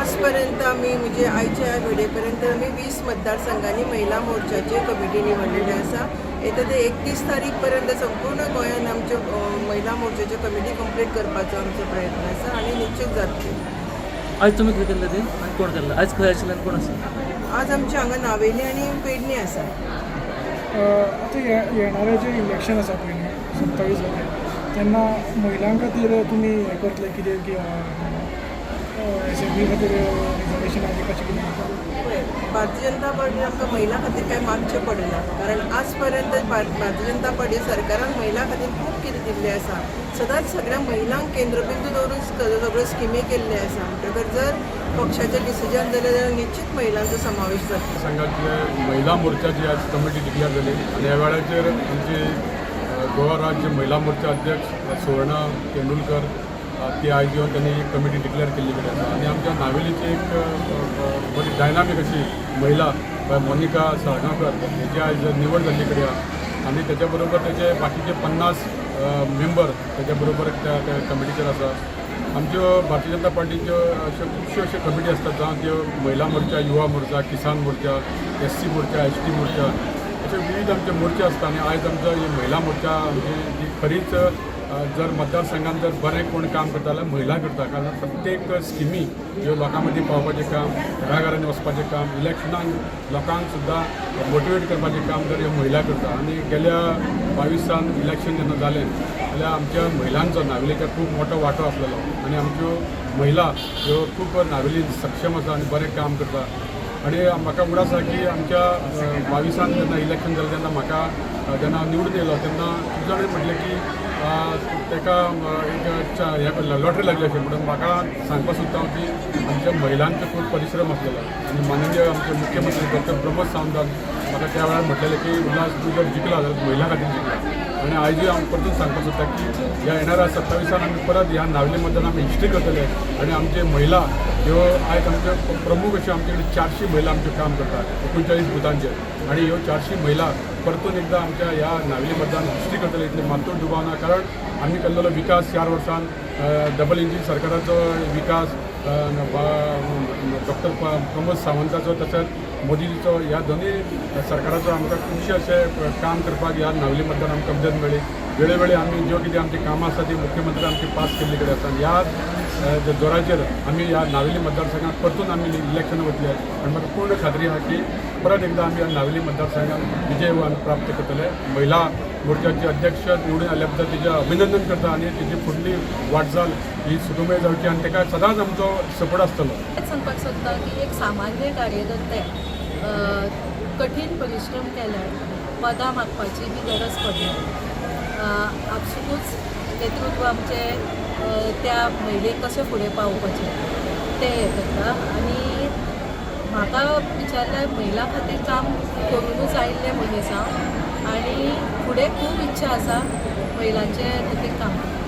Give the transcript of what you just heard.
आजपर्यंत आम्ही म्हणजे आयच्या ह्या घडयेपर्यंत आमी 20 मतदारसंघांनी महिला मोर्चाचे कमिटी निवडलेले आसा. येता ते 31 तारीख पर्यंत संपूर्ण गोंयांत आमच्यो महिला मोर्चाच्यो कमिटी कंप्लीट करपाचो आमचो प्रयत्न आसा आनी निश्चित जातली. आज तुम्ही खंय केल्लें तें आनी कोण केल्लें आज खंय आशिल्लें आनी कोण आसा? आज आमचे हांगा नावेली आनी पेडणे आसा. आता येणारे जे इलेक्शन आसा पळय 27 जाता तेन्ना महिलां खातीर तुमी हें करतले कितें की एसएमबी खातीर रिजर्वेशनाचें कशें कितें? पळय, भारतीय जनता पार्टीन आमकां महिला खातीर कांय मागचें पडना, कारण आज पर्यंत भारतीय जनता पार्टी सरकारान महिला खातीर खूब कितें दिल्लें आसा. सदांच सगळ्या महिलांक केंद्रबिंदू दवरून सगळ्यो स्किमी केल्ल्यो आसा. म्हणटकर जर पक्षाचें डिसिजन जालें जाल्यार निश्चित महिलांचो समावेश जातलो. संघाचे महिला मोर्चाची आज कमिटी डिक्लेअर झाली आणि ह्या वेळाचेर आमचे गोवा राज्य महिला मोर्चा अध्यक्ष सुवर्णा तेंडुलकर ती आयज येवन त्यांनी एक कमिटी डिक्लेअर केल्ली कडेन आसा आनी आमच्या नावेलीची एक बरी डायनामीक अशी महिला मोनिका साळगांवकर हेची आयज निवड जाल्ली कडेन आसा आनी तेच्या बरोबर तेचे बाकीचे 50 मेंबर तेच्या बरोबर त्या कमिटीचेर आसा. आमच्यो भारतीय जनता पार्टीच्यो अश्यो खुबश्यो अश्यो कमिटी आसतात जावं त्यो महिला मोर्चा, युवा मोर्चा, किसान मोर्चा, SC मोर्चा, ST मोर्चा अशे विविध आमचे मोर्चे आसता आनी आयज आमचो ही महिला मोर्चा म्हणजे ही खरीच जर मतदारसंघात जर बरें कोण काम करता जाल्यार महिला करता. कारण प्रत्येक स्किमी ज्यो लोकां मदीं पावपाचें काम, घराघरांनी वचपाचें काम, इलेक्शनाक लोकांक सुद्दां मोटिवेट करपाचें काम जर ह्यो महिला करता. आनी गेल्या 22 इलेक्शन जेन्ना जालें जाल्यार आमच्या महिलांचो नावेलीच्या खूब मोठो वांटो आसलेलो आनी आमच्यो महिला ह्यो खूब नावेलीन सक्षम आसा आनी बरें काम करता. आनी म्हाका उगड आसा की आमच्या 22 जेन्ना इलेक्शन जालें तेन्ना म्हाका जेन्ना निवडून येयलो तेन्ना खूब जाणांनी म्हटलें की ताका एक हें लॉटरी लागली अशें म्हणून म्हाका सांगपाक सोदता हांव की आमच्या महिलांचो खूब परिश्रम आसलेलो आनी माननीय आमचे मुख्यमंत्री डॉक्टर प्रमोद सावंतान म्हाका त्या वेळार म्हटलेलें की उल्हास तूं जर जिखला जाल्यार महिला खातीर जिखला. आनी आयजूय हांव परतून सांगपाक सोदता की ह्या येणाऱ्या 27 आमी परत ह्या नावेली मतदान आमी हिस्ट्री करतले आनी आमचे महिला ह्यो आयज आमचे प्रमुख अश्यो आमचे कडेन 400 महिला आमचें काम करतात 39 बुथांचेर आनी ह्यो 400 महिला परतून एकदा आमच्या ह्या नावेली मतदान हिस्ट्री करतले इतले मातूर दुबावना. कारण आमी केल्लो विकास 4 वर्सान डबल इंजीन सरकाराचो विकास डॉक्टर प्रमोद सावंताचो तशेंच मोदीचो ह्या दोनूय सरकाराचो आमकां खुबशे अशें काम करपाक ह्या नावेली मतदान आमकां मदत मेळ्ळी. वेळोवेळी आमी ज्यो कितें आमची कामां आसा ती मुख्यमंत्री आमची पास केल्ली कडेन आसा. ह्या जोराचेर आमी ह्या नावेली मतदारसंघात परतून आमी इलेक्शन वतले आनी म्हाका पूर्ण खात्री आहा की परत एकदा आमी ह्या नावेली मतदारसंघात विजय प्राप्त करतले. महिला मोर्चाचे अध्यक्ष निवडून आयल्या बद्दल तिचें अभिनंदन करता आनी तिची फुडली वाटचाल ही सुखमय जावची आनी ताका सदांच आमचो सपोर्ट आसतलो. सांगपाक सोदता की एक सामान्य कार्यकर्ते कठीण परिश्रम केल्यार पदां मागपाची बी गरज पडना. आपसूकच नेतृत्व आमचे त्या महिलेक कशें फुडें पावोवपाचें तें हें करता. आनी म्हाका विचारल्यार महिला खातीर काम करूनच आयिल्लें मनीस हांव आनी फुडें खूब इच्छा आसा महिलांचे खातीर काम करपाची.